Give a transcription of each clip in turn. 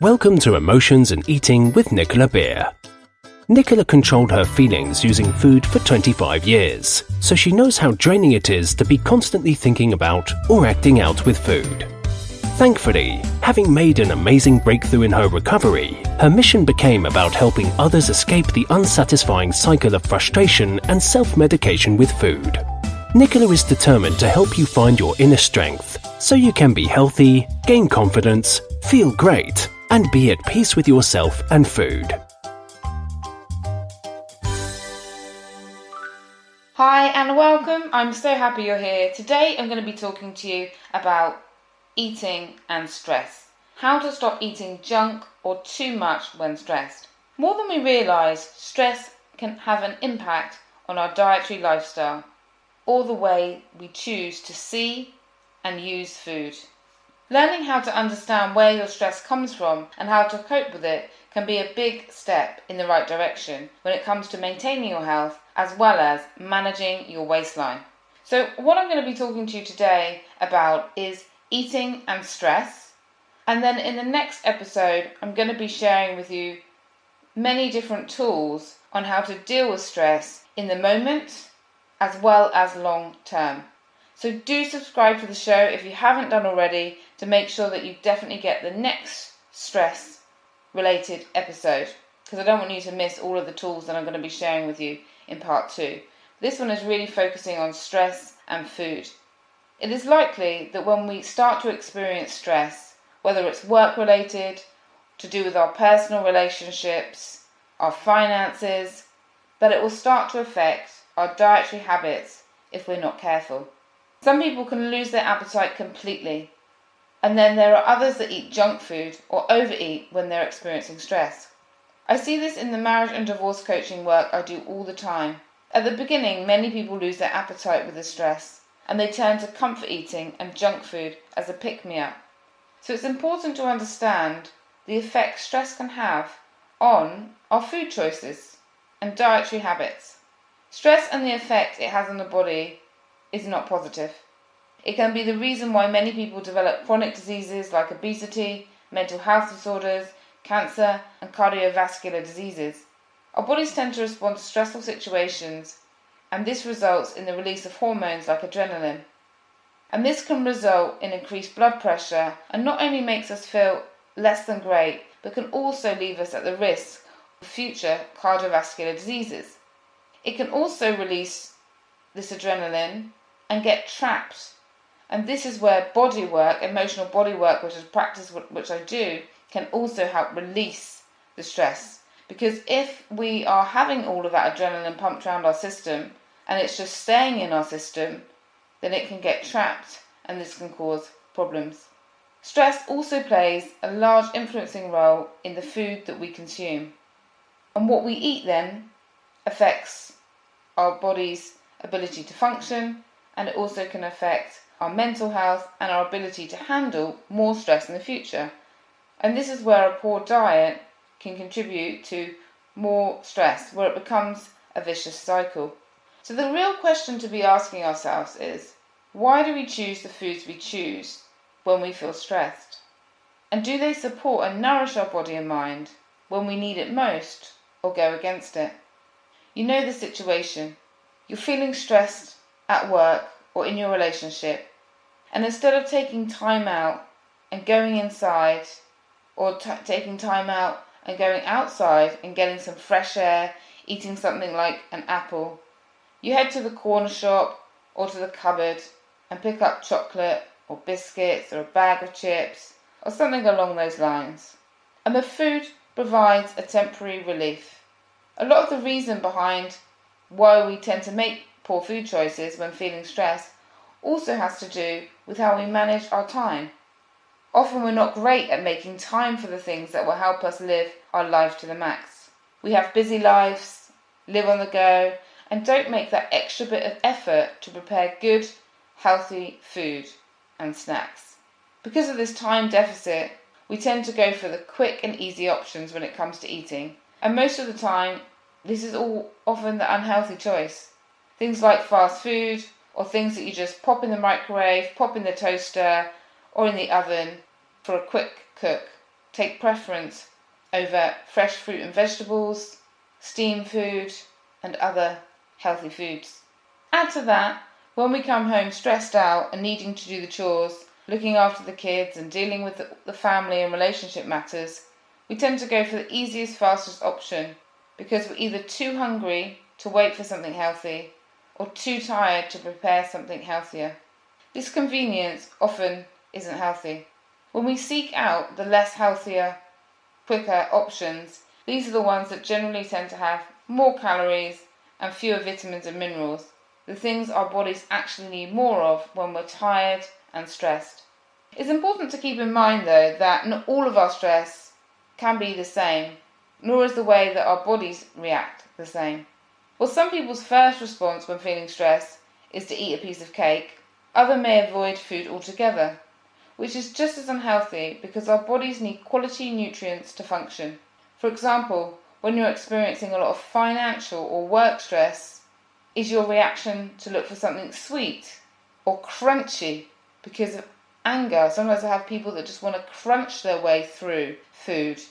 Welcome to Emotions and Eating with Nicola-Beer. Nicola controlled her feelings using food for 25 years, so she knows how draining it is to be constantly thinking about or acting out with food. Thankfully, having made an amazing breakthrough in her recovery, her mission became about helping others escape the unsatisfying cycle of frustration and self-medication with food. Nicola is determined to help you find your inner strength so you can be healthy, gain confidence, feel great, and be at peace with yourself and food. Hi and welcome. I'm so happy you're here. Today I'm going to be talking to you about eating and stress. How to stop eating junk or too much when stressed. More than we realise, stress can have an impact on our dietary lifestyle or the way we choose to see and use food. Learning how to understand where your stress comes from and how to cope with it can be a big step in the right direction when it comes to maintaining your health as well as managing your waistline. So what I'm going to be talking to you today about is eating and stress. And then in the next episode, I'm going to be sharing with you many different tools on how to deal with stress in the moment as well as long term. So do subscribe to the show if you haven't done already to make sure that you definitely get the next stress related episode, because I don't want you to miss all of the tools that I'm going to be sharing with you in part 2. This one is really focusing on stress and food. It is likely that when we start to experience stress, whether it's work related, to do with our personal relationships, our finances, that it will start to affect our dietary habits if we're not careful. Some people can lose their appetite completely, and then there are others that eat junk food or overeat when they're experiencing stress. I see this in the marriage and divorce coaching work I do all the time. At the beginning, many people lose their appetite with the stress, and they turn to comfort eating and junk food as a pick-me-up. So it's important to understand the effect stress can have on our food choices and dietary habits. Stress and the effect it has on the body is not positive. It can be the reason why many people develop chronic diseases like obesity, mental health disorders, cancer, and cardiovascular diseases. Our bodies tend to respond to stressful situations, and this results in the release of hormones like adrenaline. And this can result in increased blood pressure and not only makes us feel less than great, but can also leave us at the risk of future cardiovascular diseases. It can also release this adrenaline and get trapped. And this is where body work, emotional body work, which is practice which I do, can also help release the stress. Because if we are having all of that adrenaline pumped around our system and it's just staying in our system, then it can get trapped and this can cause problems. Stress also plays a large influencing role in the food that we consume. And what we eat then affects our body's ability to function, and it also can affect our mental health and our ability to handle more stress in the future. And this is where a poor diet can contribute to more stress, where it becomes a vicious cycle. So the real question to be asking ourselves is, why do we choose the foods we choose when we feel stressed? And do they support and nourish our body and mind when we need it most, or go against it? You know the situation. You're feeling stressed at work or in your relationship, and instead of taking time out and going inside, or taking time out and going outside and getting some fresh air, eating something like an apple, you head to the corner shop or to the cupboard and pick up chocolate or biscuits or a bag of chips or something along those lines. And the food provides a temporary relief. A lot of the reason behind why we tend to make poor food choices when feeling stressed also has to do with how we manage our time. Often we're not great at making time for the things that will help us live our life to the max. We have busy lives, live on the go, and don't make that extra bit of effort to prepare good, healthy food and snacks. Because of this time deficit, we tend to go for the quick and easy options when it comes to eating. And most of the time, this is all often the unhealthy choice. Things like fast food, or things that you just pop in the microwave, pop in the toaster, or in the oven for a quick cook. take preference over fresh fruit and vegetables, steamed food, and other healthy foods. Add to that, when we come home stressed out and needing to do the chores, looking after the kids and dealing with the family and relationship matters, we tend to go for the easiest, fastest option because we're either too hungry to wait for something healthy or too tired to prepare something healthier. This convenience often isn't healthy. When we seek out the less healthier, quicker options, these are the ones that generally tend to have more calories and fewer vitamins and minerals, the things our bodies actually need more of when we're tired and stressed. It's important to keep in mind though that not all of our stress can be the same, nor is the way that our bodies react the same. While some people's first response when feeling stressed is to eat a piece of cake, others may avoid food altogether, which is just as unhealthy because our bodies need quality nutrients to function. For example, when you're experiencing a lot of financial or work stress, is your reaction to look for something sweet or crunchy because of anger? Sometimes I have people that just want to crunch their way through food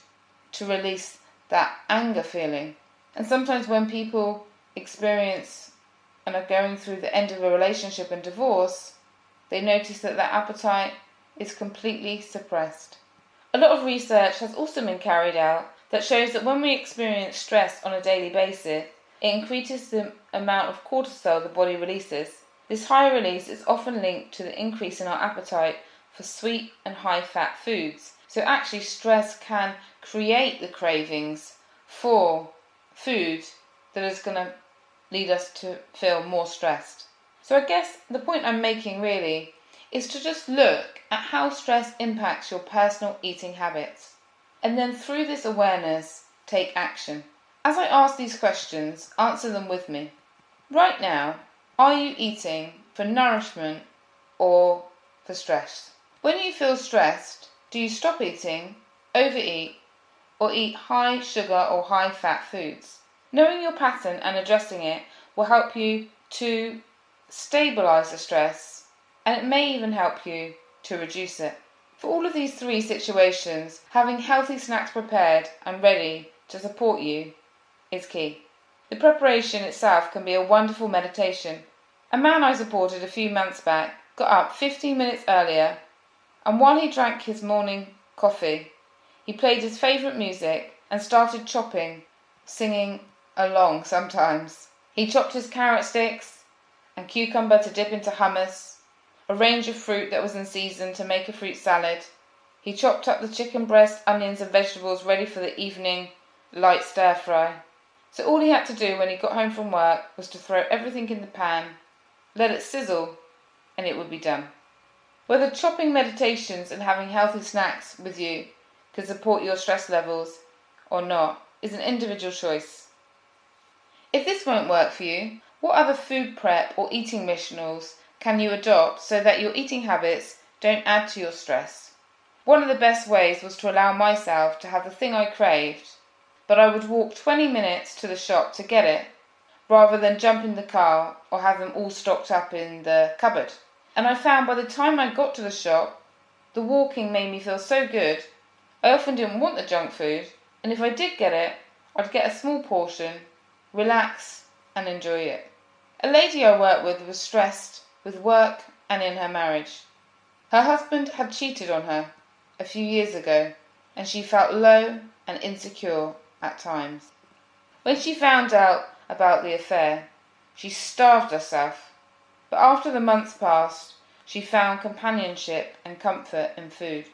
to release that anger feeling. And sometimes when people experience and are going through the end of a relationship and divorce, they notice that their appetite is completely suppressed. A lot of research has also been carried out that shows that when we experience stress on a daily basis, it increases the amount of cortisol the body releases. This high release is often linked to the increase in our appetite for sweet and high-fat foods. So actually stress can create the cravings for food that is going to lead us to feel more stressed. So I guess the point I'm making really is to just look at how stress impacts your personal eating habits, and then through this awareness, take action. As I ask these questions, answer them with me. Right now, are you eating for nourishment or for stress? When you feel stressed, do you stop eating, overeat, or eat high sugar or high fat foods? Knowing your pattern and addressing it will help you to stabilize the stress, and it may even help you to reduce it. For all of these three situations, having healthy snacks prepared and ready to support you is key. The preparation itself can be a wonderful meditation. A man I supported a few months back got up 15 minutes earlier, and while he drank his morning coffee, he played his favourite music and started chopping, singing along sometimes. He chopped his carrot sticks and cucumber to dip into hummus, a range of fruit that was in season to make a fruit salad. He chopped up the chicken breast, onions and vegetables ready for the evening light stir fry. So all he had to do when he got home from work was to throw everything in the pan, let it sizzle, and it would be done. Whether chopping meditations and having healthy snacks with you can support your stress levels or not is an individual choice. If this won't work for you, what other food prep or eating missionals can you adopt so that your eating habits don't add to your stress? One of the best ways was to allow myself to have the thing I craved, but I would walk 20 minutes to the shop to get it, rather than jump in the car or have them all stocked up in the cupboard. And I found by the time I got to the shop, the walking made me feel so good. I often didn't want the junk food, and if I did get it, I'd get a small portion, relax and enjoy it. A lady I worked with was stressed with work and in her marriage. Her husband had cheated on her a few years ago, and she felt low and insecure at times. When she found out about the affair, she starved herself, but after the months passed, she found companionship and comfort in food.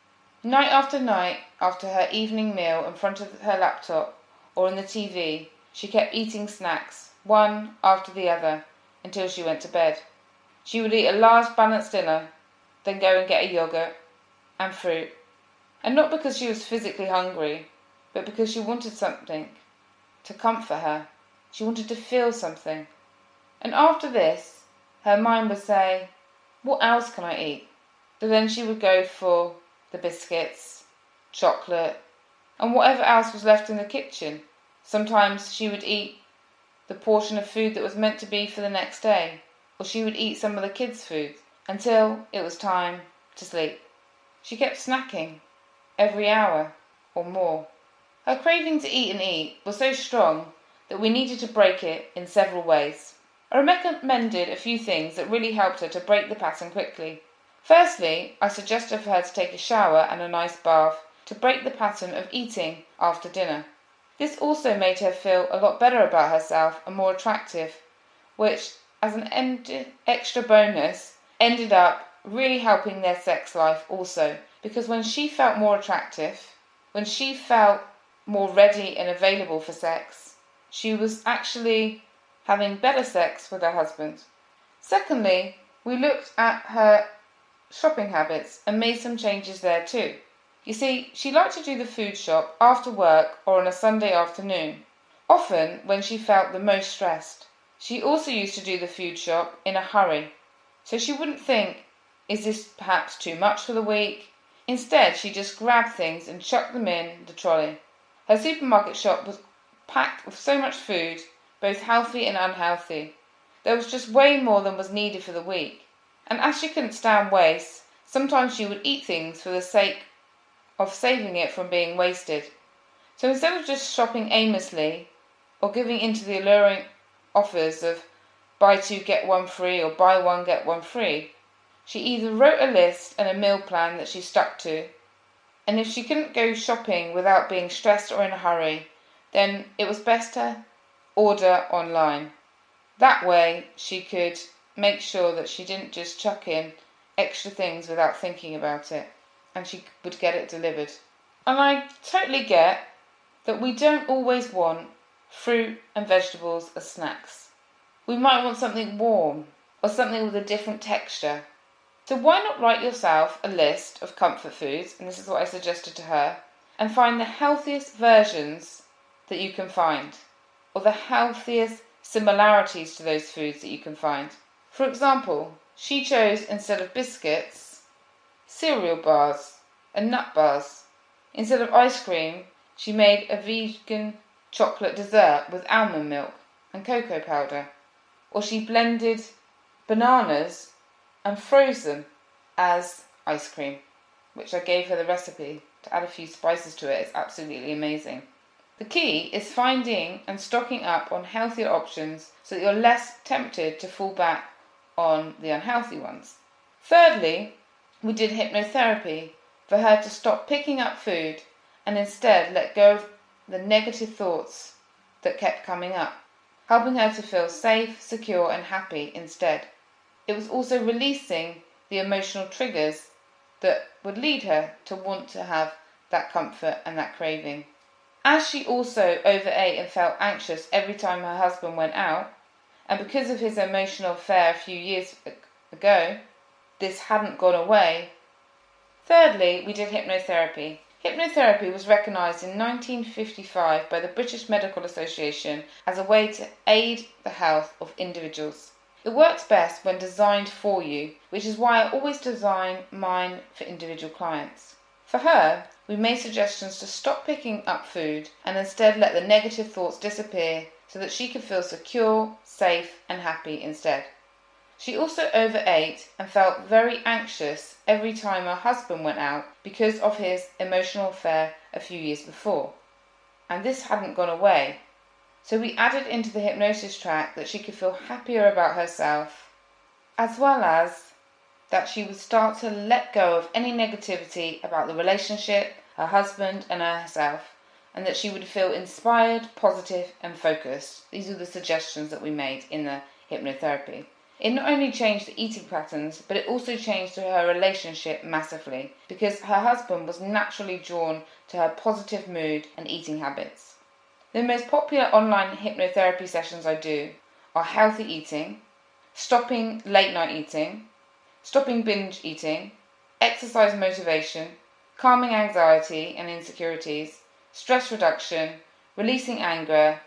Night after night, after her evening meal in front of her laptop or on the TV, she kept eating snacks, one after the other, until she went to bed. She would eat a large balanced dinner, then go and get a yogurt and fruit. And not because she was physically hungry, but because she wanted something to comfort her. She wanted to feel something. And after this, her mind would say, what else can I eat? So then she would go for the biscuits, chocolate, and whatever else was left in the kitchen. Sometimes she would eat the portion of food that was meant to be for the next day, or she would eat some of the kids' food until it was time to sleep. She kept snacking every hour, or more. Her craving to eat and eat was so strong that we needed to break it in several ways. I recommended a few things that really helped her to break the pattern quickly. Firstly, I suggested for her to take a shower and a nice bath to break the pattern of eating after dinner. This also made her feel a lot better about herself and more attractive, which, as an extra bonus, ended up really helping their sex life also, because when she felt more attractive, when she felt more ready and available for sex, she was actually having better sex with her husband. Secondly, we looked at her shopping habits and made some changes there too. You see, she liked to do the food shop after work or on a Sunday afternoon, often when she felt the most stressed. She also used to do the food shop in a hurry, so she wouldn't think, is this perhaps too much for the week? Instead, she just grabbed things and chucked them in the trolley. Her supermarket shop was packed with so much food, both healthy and unhealthy. There was just way more than was needed for the week. And as she couldn't stand waste, sometimes she would eat things for the sake of saving it from being wasted. So instead of just shopping aimlessly or giving in to the alluring offers of buy two get one free or buy one get one free, she either wrote a list and a meal plan that she stuck to, and if she couldn't go shopping without being stressed or in a hurry, then it was best to order online. That way she could make sure that she didn't just chuck in extra things without thinking about it, and she would get it delivered. And I totally get that we don't always want fruit and vegetables as snacks. We might want something warm or something with a different texture. So why not write yourself a list of comfort foods, and this is what I suggested to her, and find the healthiest versions that you can find, or the healthiest similarities to those foods that you can find. For example, she chose, instead of biscuits, cereal bars and nut bars. Instead of ice cream, she made a vegan chocolate dessert with almond milk and cocoa powder. Or she blended bananas and froze them as ice cream, which I gave her the recipe to add a few spices to it. It's absolutely amazing. The key is finding and stocking up on healthier options so that you're less tempted to fall back on the unhealthy ones. Thirdly, we did hypnotherapy for her to stop picking up food and instead let go of the negative thoughts that kept coming up, helping her to feel safe, secure and happy instead. It was also releasing the emotional triggers that would lead her to want to have that comfort and that craving. As she also overate and felt anxious every time her husband went out, and because of his emotional affair a few years ago, this hadn't gone away. Thirdly, we did hypnotherapy. Hypnotherapy was recognised in 1955 by the British Medical Association as a way to aid the health of individuals. It works best when designed for you, which is why I always design mine for individual clients. For her, we made suggestions to stop picking up food and instead let the negative thoughts disappear so that she could feel secure, safe and happy instead. She also overate and felt very anxious every time her husband went out because of his emotional affair a few years before. And this hadn't gone away. So we added into the hypnosis track that she could feel happier about herself, as well as that she would start to let go of any negativity about the relationship, her husband and herself, and that she would feel inspired, positive and focused. These are the suggestions that we made in the hypnotherapy. It not only changed the eating patterns, but it also changed her relationship massively, because her husband was naturally drawn to her positive mood and eating habits. The most popular online hypnotherapy sessions I do are healthy eating, stopping late night eating, stopping binge eating, exercise motivation, calming anxiety and insecurities, stress reduction, releasing anger,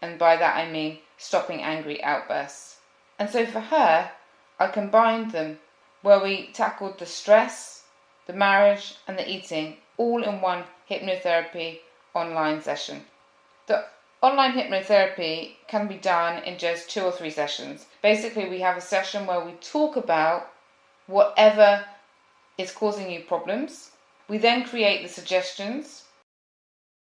and by that I mean stopping angry outbursts. And so for her, I combined them where we tackled the stress, the marriage and the eating all in one hypnotherapy online session. The online hypnotherapy can be done in just 2 or 3 sessions. Basically, we have a session where we talk about whatever is causing you problems. We then create the suggestions